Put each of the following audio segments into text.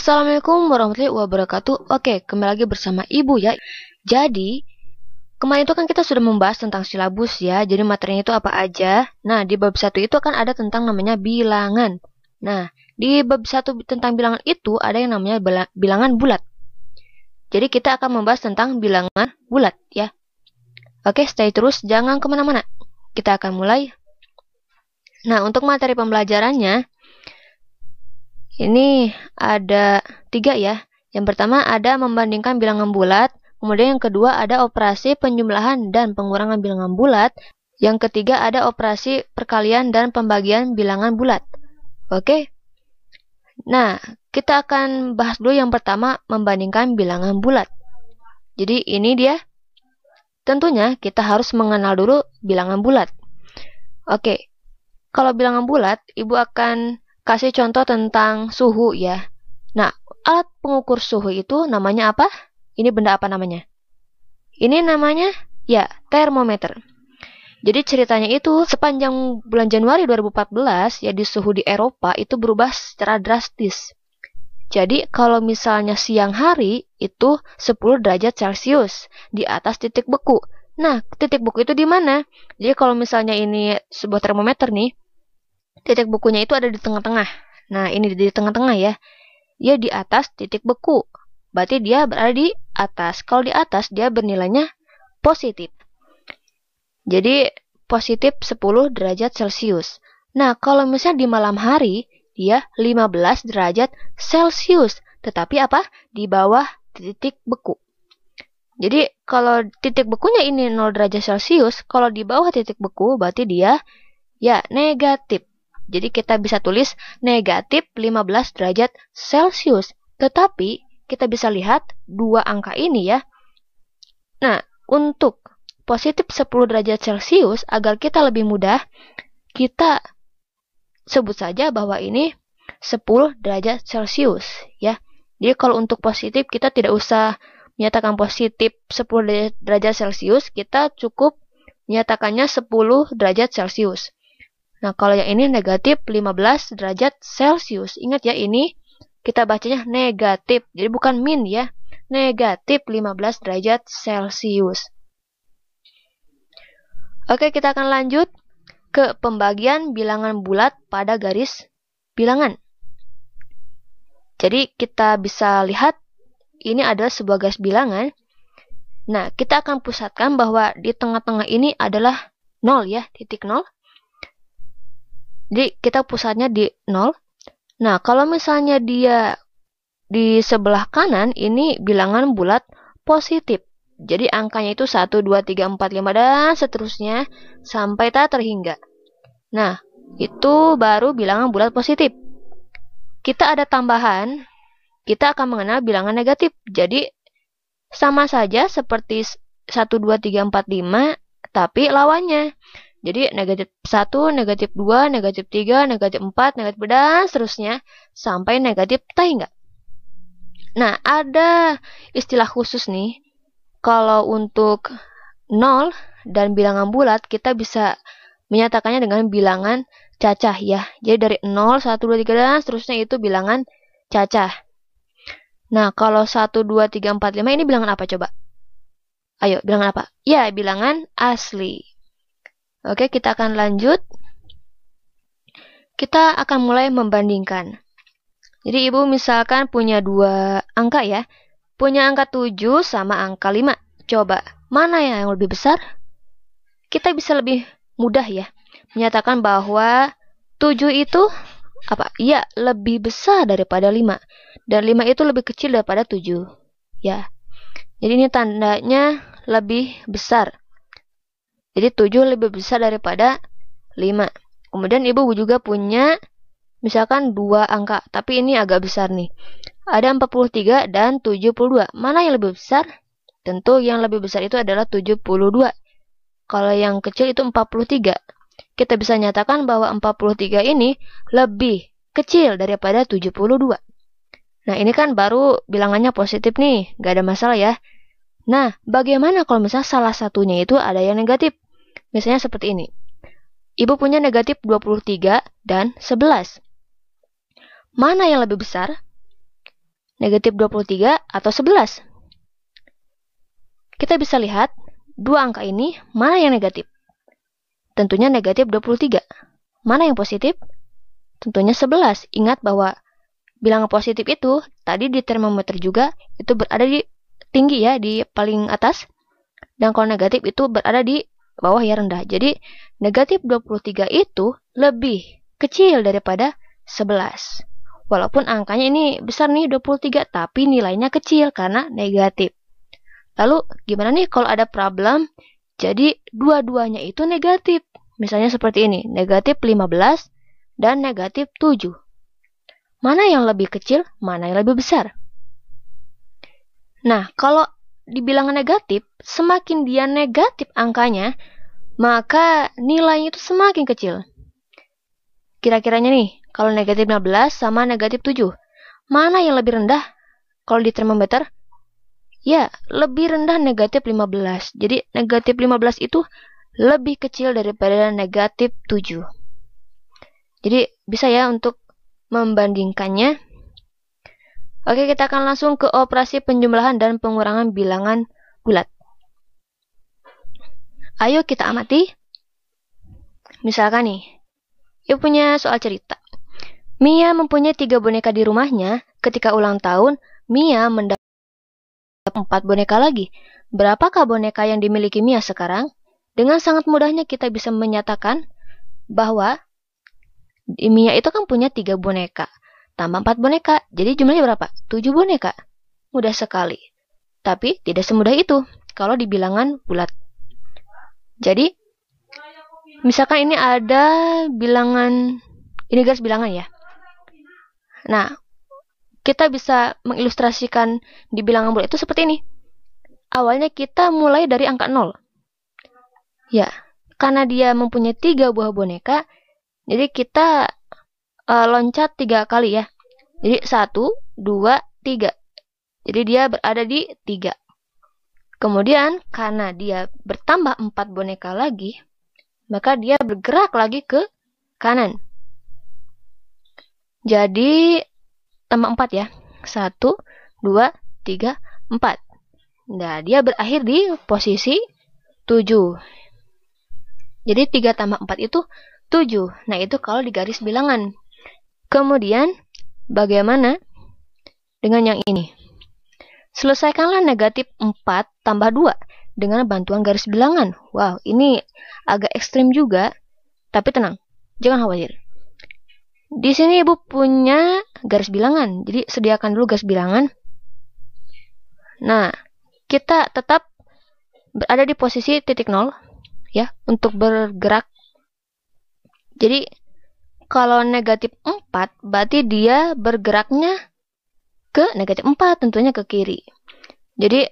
Assalamualaikum warahmatullahi wabarakatuh. Oke, kembali lagi bersama Ibu ya. Jadi, kemarin itu kan kita sudah membahas tentang silabus ya. Jadi materinya itu apa aja. Nah, di bab 1 itu kan ada tentang namanya bilangan. Nah, di bab 1 tentang bilangan itu ada yang namanya bilangan bulat. Jadi kita akan membahas tentang bilangan bulat ya. Oke, stay terus, jangan kemana-mana. Kita akan mulai. Nah, untuk materi pembelajarannya, ini ada 3 ya. Yang pertama ada membandingkan bilangan bulat. Kemudian yang kedua ada operasi penjumlahan dan pengurangan bilangan bulat. Yang ketiga ada operasi perkalian dan pembagian bilangan bulat. Oke. Nah, kita akan bahas dulu yang pertama membandingkan bilangan bulat. Jadi ini dia. Tentunya kita harus mengenal dulu bilangan bulat. Oke. Kalau bilangan bulat, Ibu akan kasih contoh tentang suhu ya. Nah, alat pengukur suhu itu namanya apa? Ini benda apa namanya? Ini namanya ya termometer. Jadi ceritanya itu sepanjang bulan Januari 2014 ya di suhu di Eropa itu berubah secara drastis. Jadi kalau misalnya siang hari itu 10 derajat Celcius di atas titik beku. Nah, titik beku itu di mana? Jadi kalau misalnya ini sebuah termometer nih, titik bekunya itu ada di tengah-tengah. Nah, ini di tengah-tengah ya. Dia di atas titik beku. Berarti dia berada di atas. Kalau di atas, dia bernilainya positif. Jadi, positif 10 derajat Celcius. Nah, kalau misalnya di malam hari, dia 15 derajat Celcius. Tetapi apa? Di bawah titik beku. Jadi, kalau titik bekunya ini 0 derajat Celcius, kalau di bawah titik beku, berarti dia ya negatif. Jadi kita bisa tulis negatif 15 derajat Celcius. Tetapi kita bisa lihat dua angka ini ya. Nah, untuk positif 10 derajat Celcius, agar kita lebih mudah, kita sebut saja bahwa ini 10 derajat Celcius ya. Jadi kalau untuk positif kita tidak usah menyatakan positif 10 derajat Celcius, kita cukup menyatakannya 10 derajat Celcius. Nah, kalau yang ini negatif 15 derajat Celcius. Ingat ya, ini kita bacanya negatif. Jadi bukan min ya. Negatif 15 derajat Celcius. Oke, kita akan lanjut ke pembagian bilangan bulat pada garis bilangan. Jadi kita bisa lihat ini adalah sebuah garis bilangan. Nah, kita akan pusatkan bahwa di tengah-tengah ini adalah 0 ya, titik 0. Jadi kita pusatnya di 0. Nah, kalau misalnya dia di sebelah kanan, ini bilangan bulat positif. Jadi angkanya itu 1, 2, 3, 4, 5, dan seterusnya sampai tak terhingga. Nah, itu baru bilangan bulat positif. Kita ada tambahan, kita akan mengenal bilangan negatif. Jadi sama saja seperti 1, 2, 3, 4, 5, tapi lawannya. Jadi negatif 1, negatif 2, negatif 3, negatif 4, negatif dan seterusnya sampai negatif tak enggak. Nah, ada istilah khusus nih. Kalau untuk 0 dan bilangan bulat, kita bisa menyatakannya dengan bilangan cacah ya. Jadi dari 0, 1, 2, 3 dan seterusnya itu bilangan cacah. Nah, kalau 1, 2, 3, 4, 5 ini bilangan apa coba? Ayo, bilangan apa? Ya, bilangan asli. Oke, kita akan lanjut. Kita akan mulai membandingkan. Jadi ibu misalkan punya 2 angka ya. Punya angka 7 sama angka 5. Coba, mana yang lebih besar? Kita bisa lebih mudah ya menyatakan bahwa 7 itu apa? Ya, lebih besar daripada 5. Dan 5 itu lebih kecil daripada 7. Ya. Jadi ini tandanya lebih besar. Jadi 7 lebih besar daripada 5. Kemudian ibu juga punya misalkan 2 angka, tapi ini agak besar nih. Ada 43 dan 72. Mana yang lebih besar? Tentu yang lebih besar itu adalah 72. Kalau yang kecil itu 43. Kita bisa nyatakan bahwa 43 ini lebih kecil daripada 72. Nah, ini kan baru bilangannya positif nih, gak ada masalah ya. Nah, bagaimana kalau misalnya salah satunya itu ada yang negatif? Misalnya seperti ini. Ibu punya negatif 23 dan 11. Mana yang lebih besar? negatif 23 atau 11? Kita bisa lihat dua angka ini mana yang negatif? Tentunya negatif 23. Mana yang positif? Tentunya 11. Ingat bahwa bilangan positif itu tadi di termometer juga itu berada di tinggi ya, di paling atas. Dan kalau negatif itu berada di bawah ya, rendah. Jadi negatif 23 itu lebih kecil daripada 11. Walaupun angkanya ini besar nih 23, tapi nilainya kecil karena negatif. Lalu gimana nih kalau ada problem? Jadi dua-duanya itu negatif. Misalnya seperti ini, negatif 15 dan negatif 7. Mana yang lebih kecil, mana yang lebih besar? Nah, kalau di bilangan negatif, semakin dia negatif angkanya, maka nilainya itu semakin kecil. Kira-kiranya nih, kalau negatif 15 sama negatif 7, mana yang lebih rendah kalau di termometer? Ya, lebih rendah negatif 15. Jadi negatif 15 itu lebih kecil daripada negatif 7. Jadi bisa ya untuk membandingkannya. Oke, kita akan langsung ke operasi penjumlahan dan pengurangan bilangan bulat. Ayo kita amati. Misalkan nih, Ibu punya soal cerita. Mia mempunyai 3 boneka di rumahnya. Ketika ulang tahun, Mia mendapat 4 boneka lagi. Berapakah boneka yang dimiliki Mia sekarang? Dengan sangat mudahnya kita bisa menyatakan bahwa Mia itu kan punya 3 boneka. Tambah 4 boneka, jadi jumlahnya berapa? 7 boneka. Mudah sekali. Tapi tidak semudah itu kalau di bilangan bulat. Jadi, misalkan ini ada bilangan, ini garis bilangan ya. Nah, kita bisa mengilustrasikan di bilangan bulat itu seperti ini. Awalnya kita mulai dari angka 0. Ya, karena dia mempunyai 3 buah boneka, jadi kita loncat 3 kali ya. Jadi 1, 2, 3. Jadi dia berada di 3. Kemudian karena dia bertambah 4 boneka lagi, maka dia bergerak lagi ke kanan. Jadi tambah 4 ya. 1, 2, 3, 4. Nah, dia berakhir di posisi 7. Jadi 3 tambah 4 itu 7. Nah, itu kalau di garis bilangan. Kemudian, bagaimana dengan yang ini? Selesaikanlah negatif 4 tambah 2 dengan bantuan garis bilangan. Wow, ini agak ekstrim juga. Tapi tenang, jangan khawatir. Di sini Ibu punya garis bilangan. Jadi, sediakan dulu garis bilangan. Nah, kita tetap berada di posisi titik 0 ya, untuk bergerak. Jadi, kalau negatif 4, berarti dia bergeraknya ke negatif 4, tentunya ke kiri. Jadi,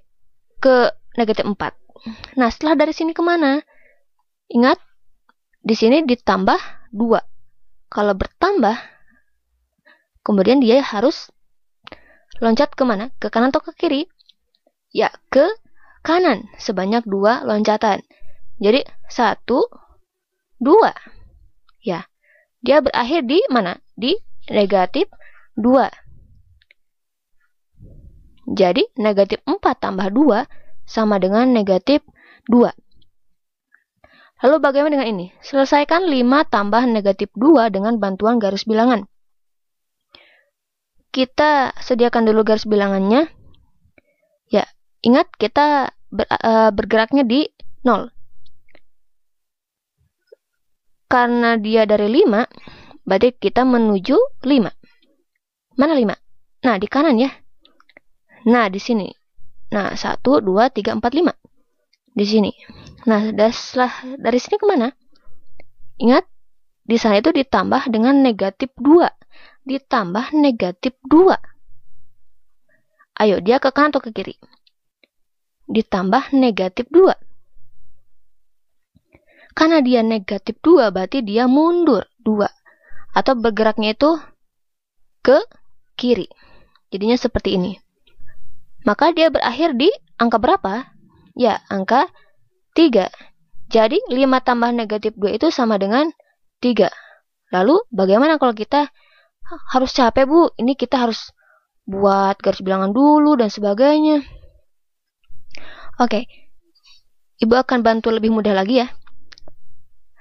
ke negatif 4. Nah, setelah dari sini kemana? Ingat, di sini ditambah 2. Kalau bertambah, kemudian dia harus loncat kemana? Ke kanan atau ke kiri? Ya, ke kanan. Sebanyak 2 loncatan. Jadi, 1, 2. Ya, dia berakhir di mana? Di negatif 2. Jadi, negatif 4 tambah 2 sama dengan negatif 2. Lalu bagaimana dengan ini? Selesaikan 5 tambah negatif 2 dengan bantuan garis bilangan. Kita sediakan dulu garis bilangannya. Ya, ingat kita bergeraknya di 0. Karena dia dari 5, berarti kita menuju 5. Mana 5? Nah, di kanan ya. Nah, di sini. Nah, 1, 2, 3, 4, 5. Di sini. Nah, dari sini kemana? Ingat, di sana itu ditambah dengan negatif 2. Ditambah negatif 2. Ayo, dia ke kanan atau ke kiri? Ditambah negatif 2. Karena dia negatif 2, berarti dia mundur 2. Atau bergeraknya itu ke kiri. Jadinya seperti ini. Maka dia berakhir di angka berapa? Ya, angka 3. Jadi, 5 tambah negatif 2 itu sama dengan 3. Lalu, bagaimana kalau kita harus capek, Bu? Ini kita harus buat garis bilangan dulu dan sebagainya. Oke, Ibu akan bantu lebih mudah lagi ya.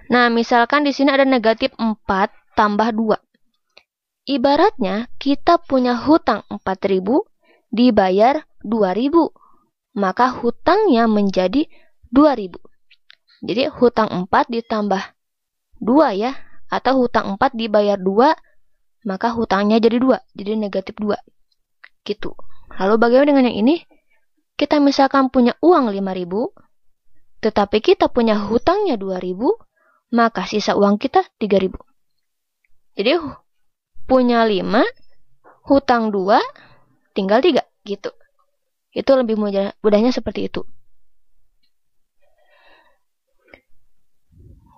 Nah, misalkan di sini ada negatif 4 tambah 2. Ibaratnya kita punya hutang 4.000 dibayar 2.000. Maka hutangnya menjadi 2.000. Jadi hutang 4 ditambah 2 ya. Atau hutang 4 dibayar 2, maka hutangnya jadi 2. Jadi negatif 2. Gitu. Lalu bagaimana dengan yang ini? Kita misalkan punya uang 5.000, tetapi kita punya hutangnya 2.000, maka sisa uang kita 3.000. Jadi punya 5, hutang 2, tinggal 3 gitu. Itu lebih mudahnya seperti itu.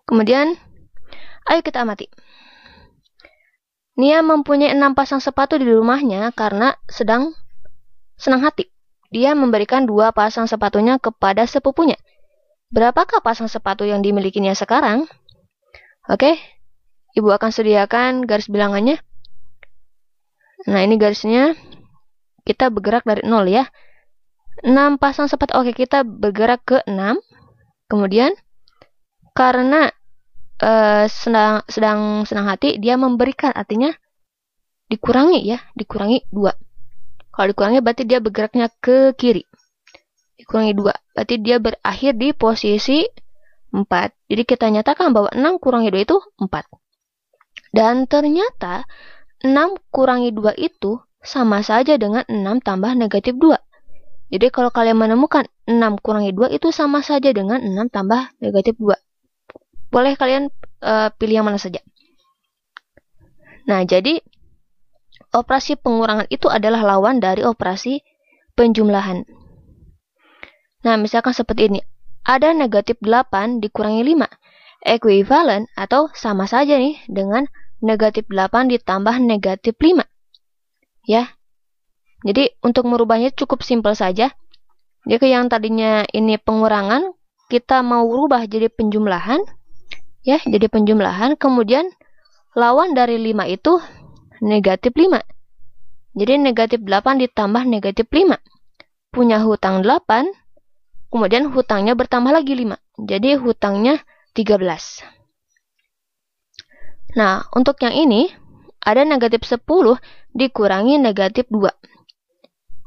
Kemudian ayo kita amati. Nia mempunyai 6 pasang sepatu di rumahnya karena sedang senang hati. Dia memberikan 2 pasang sepatunya kepada sepupunya. Berapakah pasang sepatu yang dimilikinya sekarang? Oke, Ibu akan sediakan garis bilangannya. Nah, ini garisnya. Kita bergerak dari 0 ya. 6 pasang sepatu. Oke, kita bergerak ke 6. Kemudian, karena sedang senang hati, dia memberikan, artinya dikurangi ya. Dikurangi 2. Kalau dikurangi berarti dia bergeraknya ke kiri. Dikurangi 2. Berarti dia berakhir di posisi 4. Jadi kita nyatakan bahwa 6 kurangi 2 itu 4. Dan ternyata 6 kurangi 2 itu sama saja dengan 6 tambah negatif 2. Jadi kalau kalian menemukan 6 kurangi 2 itu sama saja dengan 6 tambah negatif 2. Boleh kalian pilih yang mana saja. Nah, jadi operasi pengurangan itu adalah lawan dari operasi penjumlahan. Nah, misalkan seperti ini. Ada negatif 8 dikurangi 5. Ekuivalen atau sama saja nih dengan negatif 8 ditambah negatif 5. Ya. Jadi, untuk merubahnya cukup simpel saja. Jadi, yang tadinya ini pengurangan, kita mau rubah jadi penjumlahan. Ya, jadi penjumlahan. Kemudian, lawan dari 5 itu negatif 5. Jadi, negatif 8 ditambah negatif 5. Punya hutang 8. Kemudian hutangnya bertambah lagi 5. Jadi hutangnya 13. Nah, untuk yang ini ada negatif 10 dikurangi negatif 2.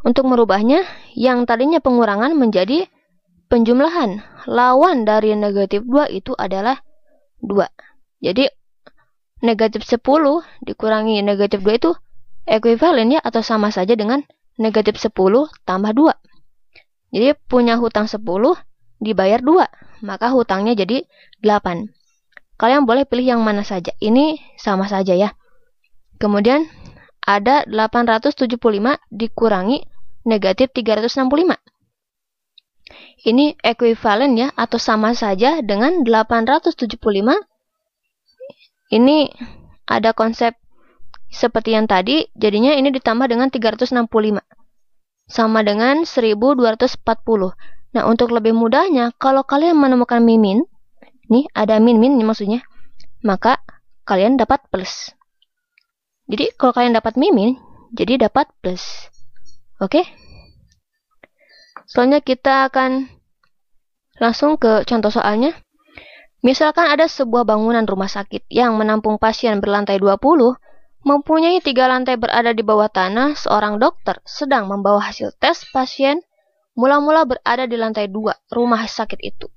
Untuk merubahnya, yang tadinya pengurangan menjadi penjumlahan. Lawan dari negatif 2 itu adalah 2. Jadi negatif 10 dikurangi negatif 2 itu ekuivalen ya, atau sama saja dengan negatif 10 tambah 2. Jadi punya hutang 10 dibayar 2, maka hutangnya jadi 8. Kalian boleh pilih yang mana saja. Ini sama saja ya. Kemudian ada 875 dikurangi negatif 365. Ini ekuivalen ya, atau sama saja dengan 875. Ini ada konsep seperti yang tadi, jadinya ini ditambah dengan 365. Sama dengan 1240. Nah, untuk lebih mudahnya, kalau kalian menemukan mimin, nih ada min-min maksudnya, maka kalian dapat plus. Jadi, kalau kalian dapat mimin, jadi dapat plus. Oke? Soalnya kita akan langsung ke contoh soalnya. Misalkan ada sebuah bangunan rumah sakit yang menampung pasien berlantai 20, mempunyai 3 lantai berada di bawah tanah. Seorang dokter sedang membawa hasil tes pasien mula-mula berada di lantai 2 rumah sakit itu.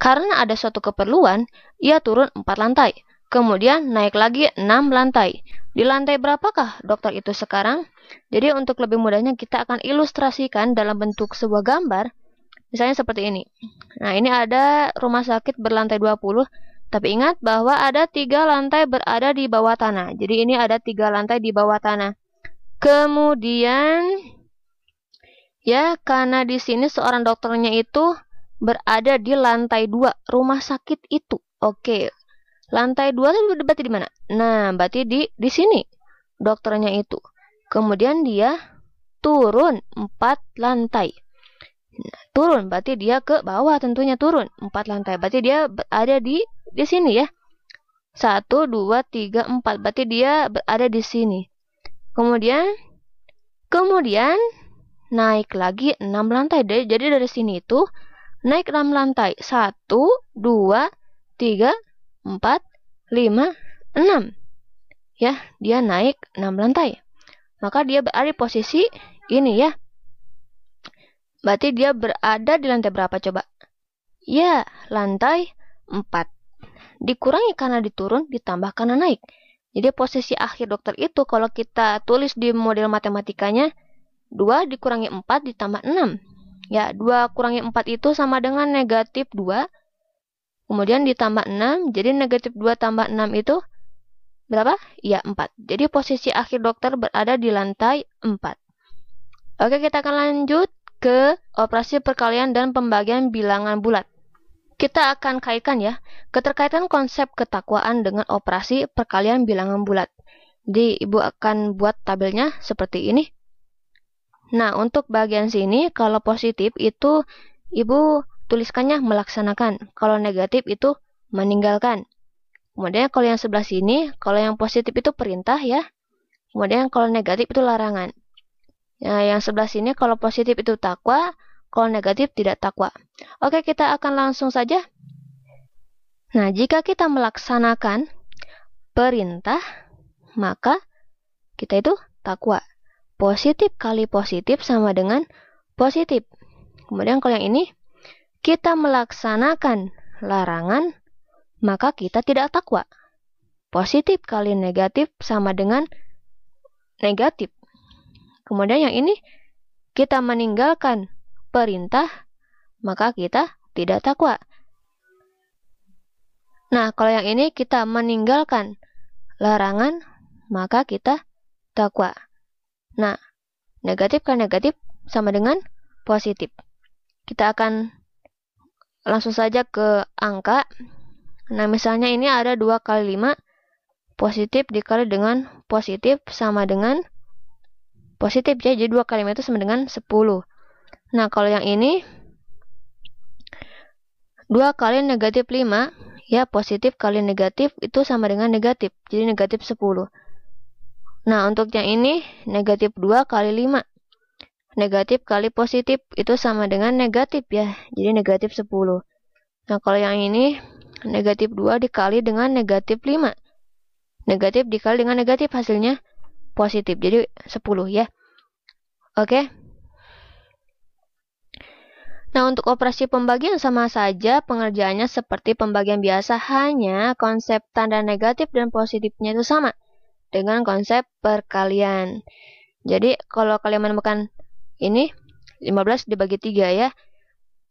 Karena ada suatu keperluan, ia turun 4 lantai. Kemudian naik lagi 6 lantai. Di lantai berapakah dokter itu sekarang? Jadi untuk lebih mudahnya kita akan ilustrasikan dalam bentuk sebuah gambar. Misalnya seperti ini. Nah, ini ada rumah sakit berlantai 20. Tapi ingat bahwa ada 3 lantai berada di bawah tanah. Jadi ini ada 3 lantai di bawah tanah. Kemudian, ya karena di sini seorang dokternya itu berada di lantai 2 rumah sakit itu. Oke, lantai 2 itu berarti di mana? Nah, berarti di sini dokternya itu. Kemudian dia turun 4 lantai. Nah, turun berarti dia ke bawah, tentunya turun 4 lantai. Berarti dia berada di sini ya. 1, 2, 3, 4. Berarti dia berada di sini. Kemudian Kemudian naik lagi 6 lantai. Jadi dari sini itu naik 6 lantai. 1, 2, 3, 4, 5, 6. Ya, dia naik 6 lantai. Maka dia berada di posisi ini ya. Berarti dia berada di lantai berapa coba? Ya, lantai 4. Dikurangi karena diturun, ditambah karena naik. Jadi posisi akhir dokter itu kalau kita tulis di model matematikanya 2 dikurangi 4 ditambah 6. Ya, 2 kurangi 4 itu sama dengan negatif 2. Kemudian ditambah 6. Jadi negatif 2 tambah 6 itu berapa? Ya, 4. Jadi posisi akhir dokter berada di lantai 4. Oke, kita akan lanjut ke operasi perkalian dan pembagian bilangan bulat. Kita akan kaitkan ya, keterkaitan konsep ketakwaan dengan operasi perkalian bilangan bulat. Jadi, Ibu akan buat tabelnya seperti ini. Nah, untuk bagian sini, kalau positif itu Ibu tuliskannya melaksanakan. Kalau negatif itu meninggalkan. Kemudian kalau yang sebelah sini, kalau yang positif itu perintah ya. Kemudian kalau negatif itu larangan. Nah, yang sebelah sini kalau positif itu takwa, kalau negatif tidak takwa. Oke, kita akan langsung saja. Nah, jika kita melaksanakan perintah, maka kita itu takwa. Positif kali positif sama dengan positif. Kemudian kalau yang ini, kita melaksanakan larangan, maka kita tidak takwa. Positif kali negatif sama dengan negatif. Kemudian yang ini, kita meninggalkan perintah, maka kita tidak takwa. Nah, kalau yang ini kita meninggalkan larangan, maka kita takwa. Nah, negatif kali negatif sama dengan positif. Kita akan langsung saja ke angka. Nah, misalnya ini ada 2 kali 5, positif dikali dengan positif sama dengan positif ya. Jadi 2 kali 5 itu sama dengan 10. Nah, kalau yang ini 2 kali negatif 5, ya positif kali negatif itu sama dengan negatif. Jadi negatif 10. Nah, untuk yang ini negatif 2 kali 5. Negatif kali positif itu sama dengan negatif ya. Jadi negatif 10. Nah, kalau yang ini negatif 2 dikali dengan negatif 5. Negatif dikali dengan negatif hasilnya positif. Jadi 10 ya. Oke. Nah, untuk operasi pembagian sama saja pengerjaannya seperti pembagian biasa, hanya konsep tanda negatif dan positifnya itu sama dengan konsep perkalian. Jadi, kalau kalian menemukan ini 15 dibagi 3 ya.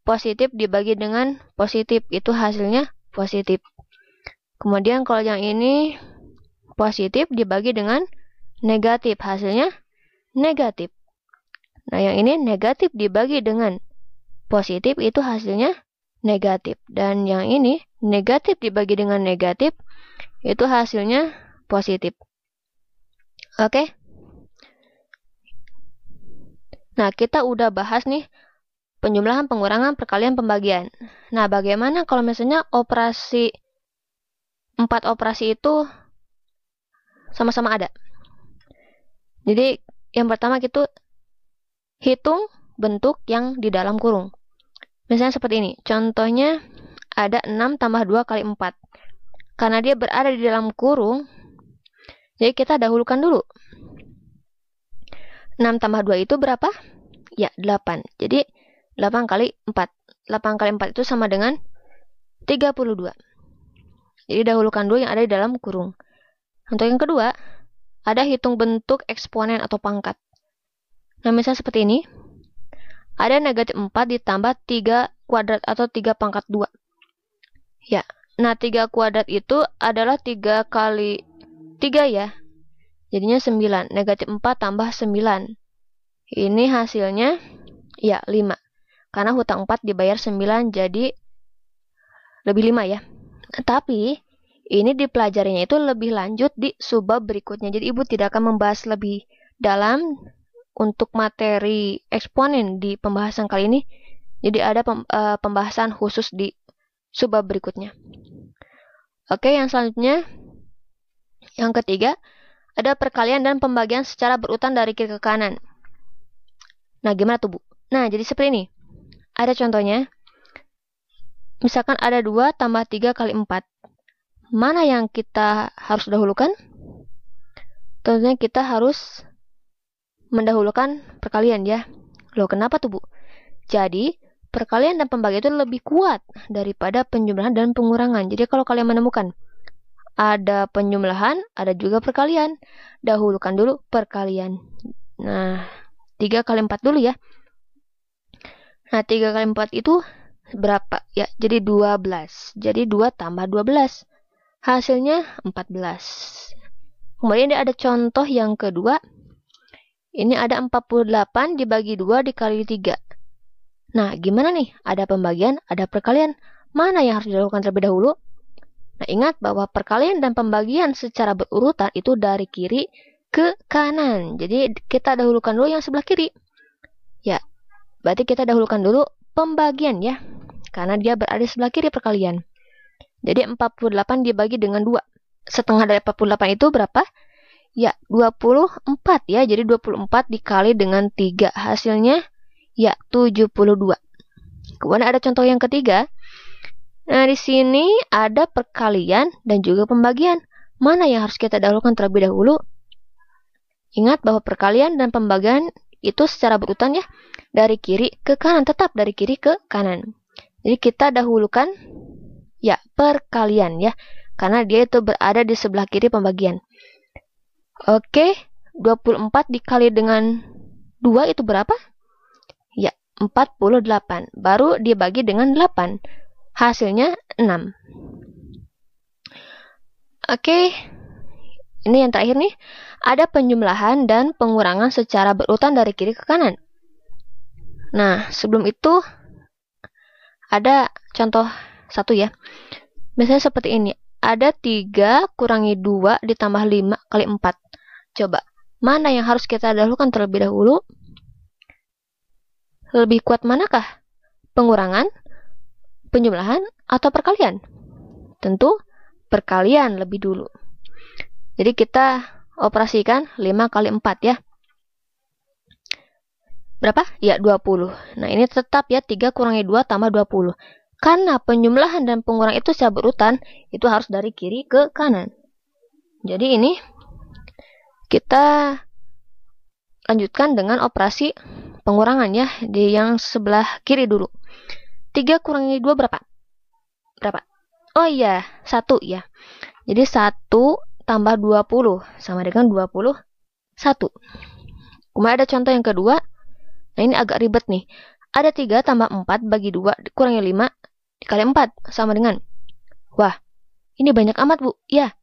Positif dibagi dengan positif, itu hasilnya positif. Kemudian kalau yang ini positif dibagi dengan negatif, hasilnya negatif. Nah, yang ini negatif dibagi dengan positif, itu hasilnya negatif. Dan yang ini negatif dibagi dengan negatif, itu hasilnya positif. Oke. Nah, kita udah bahas nih penjumlahan, pengurangan, perkalian, pembagian. Nah, bagaimana kalau misalnya 4 operasi itu sama-sama ada? Jadi, yang pertama kita hitung bentuk yang di dalam kurung. Misalnya seperti ini. Contohnya ada 6 tambah 2 kali 4. Karena dia berada di dalam kurung, jadi kita dahulukan dulu. 6 tambah 2 itu berapa? Ya, 8. Jadi 8 kali 4. 8 kali 4 itu sama dengan 32. Jadi dahulukan dulu yang ada di dalam kurung. Untuk yang kedua, ada hitung bentuk eksponen atau pangkat. Nah, misalnya seperti ini. Ada negatif 4 ditambah 3 kuadrat atau 3 pangkat 2. Ya, nah 3 kuadrat itu adalah 3 kali 3 ya. Jadinya 9. Negatif 4 tambah 9. Ini hasilnya ya 5. Karena hutang 4 dibayar 9 jadi lebih 5 ya. Tapi ini dipelajarinya itu lebih lanjut di subbab berikutnya. Jadi Ibu tidak akan membahas lebih dalam untuk materi eksponen di pembahasan kali ini. Jadi ada pembahasan khusus di subbab berikutnya. Oke, yang selanjutnya, yang ketiga, ada perkalian dan pembagian secara berurutan dari kiri ke kanan. Nah, gimana tuh, Bu? Nah, jadi seperti ini. Ada contohnya. Misalkan ada 2 tambah 3 kali 4. Mana yang kita harus dahulukan? Tentunya kita harus mendahulukan perkalian ya. Loh, kenapa tuh, Bu? Jadi, perkalian dan pembagian itu lebih kuat daripada penjumlahan dan pengurangan. Jadi, kalau kalian menemukan ada penjumlahan, ada juga perkalian. Dahulukan dulu perkalian. Nah, 3 kali 4 dulu ya. Nah, 3 kali 4 itu berapa? Ya, jadi 12. Jadi 2 tambah 12. Hasilnya 14. Kemudian ada contoh yang kedua. Ini ada 48 dibagi 2 dikali 3. Nah, gimana nih? Ada pembagian, ada perkalian. Mana yang harus dilakukan terlebih dahulu? Nah, ingat bahwa perkalian dan pembagian secara berurutan itu dari kiri ke kanan. Jadi, kita dahulukan dulu yang sebelah kiri. Ya, berarti kita dahulukan dulu pembagian ya. Karena dia berada di sebelah kiri perkalian. Jadi, 48 dibagi dengan 2. Setengah dari 48 itu berapa? Ya, 24 ya. Jadi 24 dikali dengan 3. Hasilnya ya 72. Kemudian ada contoh yang ketiga. Nah, di sini ada perkalian dan juga pembagian. Mana yang harus kita dahulukan terlebih dahulu? Ingat bahwa perkalian dan pembagian itu secara berurutan ya. Dari kiri ke kanan. Tetap dari kiri ke kanan. Jadi kita dahulukan ya perkalian ya. Karena dia itu berada di sebelah kiri pembagian. Oke, 24 dikali dengan 2 itu berapa? Ya, 48. Baru dibagi dengan 8. Hasilnya 6. Oke, ini yang terakhir nih. Ada penjumlahan dan pengurangan secara berurutan dari kiri ke kanan. Nah, sebelum itu ada contoh satu ya. Misalnya seperti ini. Ada 3 kurangi 2 ditambah 5 kali 4. Coba, mana yang harus kita dahulukan terlebih dahulu? Lebih kuat manakah? Pengurangan, penjumlahan, atau perkalian? Tentu perkalian lebih dulu. Jadi kita operasikan 5 kali 4 ya. Berapa? Ya, 20. Nah, ini tetap ya 3 kurangi 2 tambah 20. Karena penjumlahan dan pengurangan itu secara berurutan, itu harus dari kiri ke kanan. Jadi ini kita lanjutkan dengan operasi pengurangan ya, di yang sebelah kiri dulu. 3 kurangi 2 berapa? Berapa? Oh iya, 1 ya. Jadi 1 tambah 20 sama dengan 21. Kemudian ada contoh yang kedua. Nah, ini agak ribet nih. Ada 3 tambah 4 bagi 2 kurangi 5 dikali 4 sama dengan. Wah, ini banyak amat, Bu. Ya.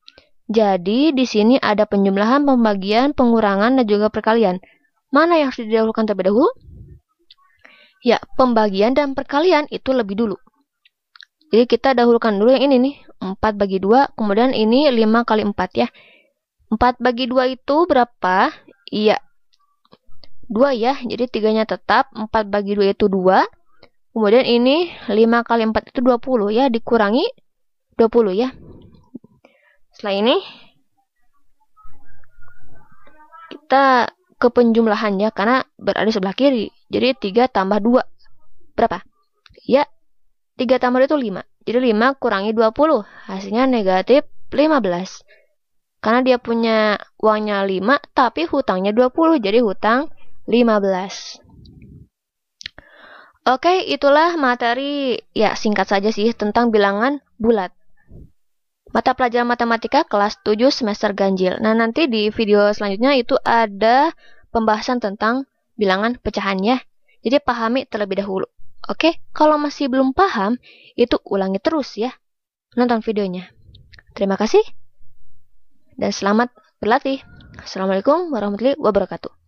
Jadi, di sini ada penjumlahan, pembagian, pengurangan, dan juga perkalian. Mana yang harus didahulukan terlebih dahulu? Ya, pembagian dan perkalian itu lebih dulu. Jadi, kita dahulukan dulu yang ini nih. 4 bagi 2, kemudian ini 5 kali 4 ya. 4 bagi 2 itu berapa? Iya, 2 ya. Jadi, 3-nya tetap. 4 bagi 2 itu 2. Kemudian ini 5 kali 4 itu 20 ya. Dikurangi 20 ya. Setelah ini kita ke penjumlahan ya, karena berada di sebelah kiri. Jadi 3 tambah 2 berapa? Ya, 3 tambah 2 itu 5. Jadi 5 kurangi 20. Hasilnya negatif 15. Karena dia punya uangnya 5, tapi hutangnya 20. Jadi hutang 15. Oke, itulah materi ya singkat saja sih tentang bilangan bulat. Mata pelajaran matematika kelas 7 semester ganjil. Nah, nanti di video selanjutnya itu ada pembahasan tentang bilangan pecahan ya. Jadi pahami terlebih dahulu. Oke, kalau masih belum paham, itu ulangi terus ya. Nonton videonya. Terima kasih dan selamat berlatih. Assalamualaikum warahmatullahi wabarakatuh.